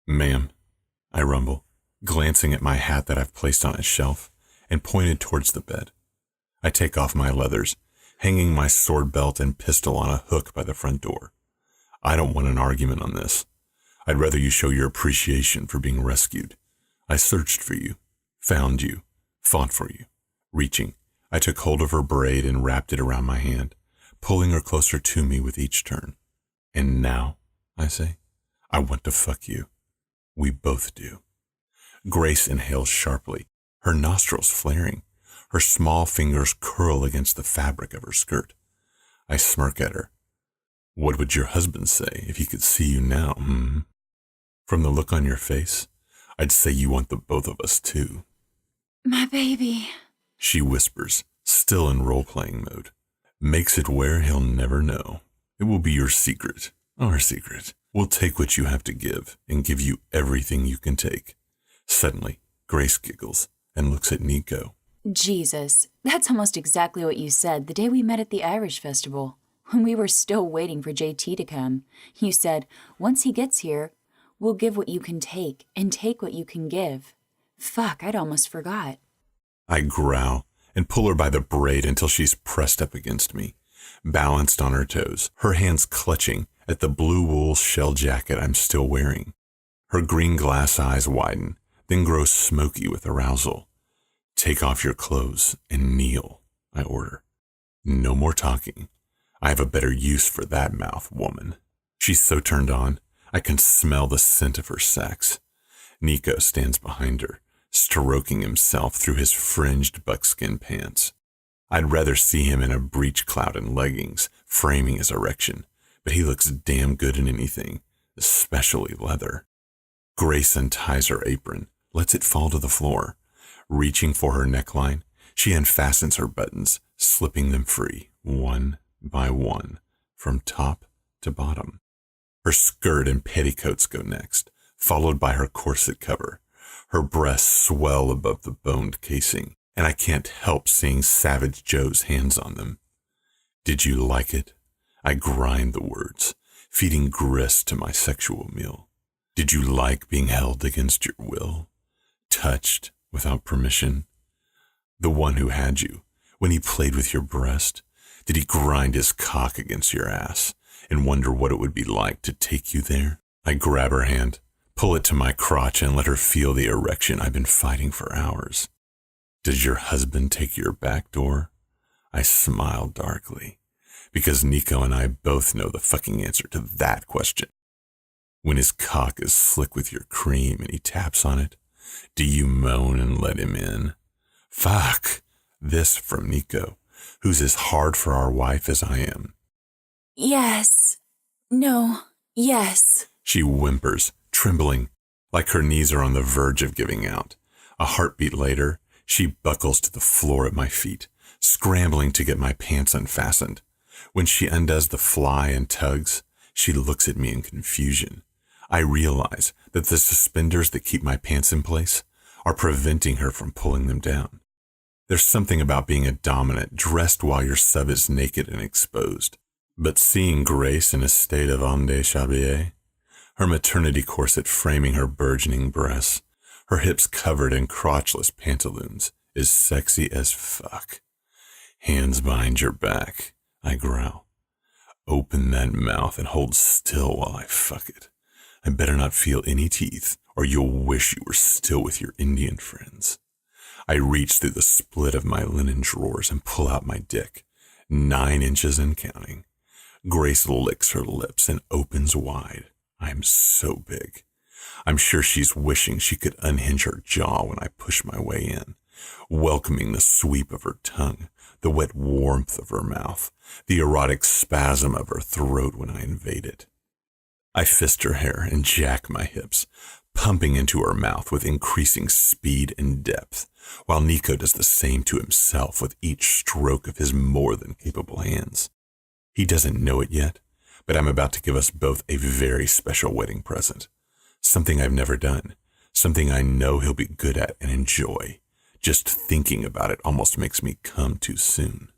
"Ma'am," I rumble, glancing at my hat that I've placed on a shelf and pointed towards the bed. I take off my leathers, hanging my sword belt and pistol on a hook by the front door. I don't want an argument on this. I'd rather you show your appreciation for being rescued. I searched for you, found you, fought for you. Reaching, I took hold of her braid and wrapped it around my hand, pulling her closer to me with each turn. "And now," I say, "I want to fuck you." We both do. Grace inhales sharply, her nostrils flaring. Her small fingers curl against the fabric of her skirt. I smirk at her. "What would your husband say if he could see you now, From the look on your face, I'd say you want the both of us too." "My baby," she whispers, still in role-playing mode. "Makes it where he'll never know. It will be your secret, our secret. We'll take what you have to give and give you everything you can take." Suddenly, Grace giggles and looks at Nico. "Jesus, that's almost exactly what you said the day we met at the Irish Festival, when we were still waiting for JT to come. You said, once he gets here, we'll give what you can take and take what you can give. Fuck, I'd almost forgot." I growl and pull her by the braid until she's pressed up against me, balanced on her toes, her hands clutching at the blue wool shell jacket I'm still wearing. Her green glass eyes widen, then grow smoky with arousal. "Take off your clothes and kneel," I order. "No more talking. I have a better use for that mouth, woman." She's so turned on, I can smell the scent of her sex. Nico stands behind her, stroking himself through his fringed buckskin pants. I'd rather see him in a breech clout and leggings, framing his erection, but he looks damn good in anything, especially leather. Grace unties her apron, lets it fall to the floor. Reaching for her neckline, she unfastens her buttons, slipping them free, one by one, from top to bottom. Her skirt and petticoats go next, followed by her corset cover. Her breasts swell above the boned casing, and I can't help seeing Savage Joe's hands on them. "Did you like it?" I grind the words, feeding grist to my sexual meal. "Did you like being held against your will? Touched without permission? The one who had you, when he played with your breast, did he grind his cock against your ass and wonder what it would be like to take you there?" I grab her hand, pull it to my crotch, and let her feel the erection I've been fighting for hours. "Does your husband take your back door?" I smile darkly, because Nico and I both know the fucking answer to that question. "When his cock is slick with your cream and he taps on it, do you moan and let him in?" Fuck! This from Nico, who's as hard for our wife as I am. "Yes. No. Yes." She whimpers, trembling, like her knees are on the verge of giving out. A heartbeat later, she buckles to the floor at my feet, scrambling to get my pants unfastened. When she undoes the fly and tugs, she looks at me in confusion. I realize that the suspenders that keep my pants in place are preventing her from pulling them down. There's something about being a dominant, dressed while your sub is naked and exposed. But seeing Grace in a state of homme déshabillé, her maternity corset framing her burgeoning breasts, her hips covered in crotchless pantaloons, is sexy as fuck. "Hands behind your back," I growl. "Open that mouth and hold still while I fuck it. I better not feel any teeth, or you'll wish you were still with your Indian friends." I reach through the split of my linen drawers and pull out my dick, 9 inches and counting. Grace licks her lips and opens wide. I'm so big. I'm sure she's wishing she could unhinge her jaw when I push my way in, welcoming the sweep of her tongue, the wet warmth of her mouth, the erotic spasm of her throat when I invade it. I fist her hair and jack my hips, pumping into her mouth with increasing speed and depth, while Nico does the same to himself with each stroke of his more than capable hands. He doesn't know it yet, but I'm about to give us both a very special wedding present. Something I've never done, something I know he'll be good at and enjoy. Just thinking about it almost makes me come too soon.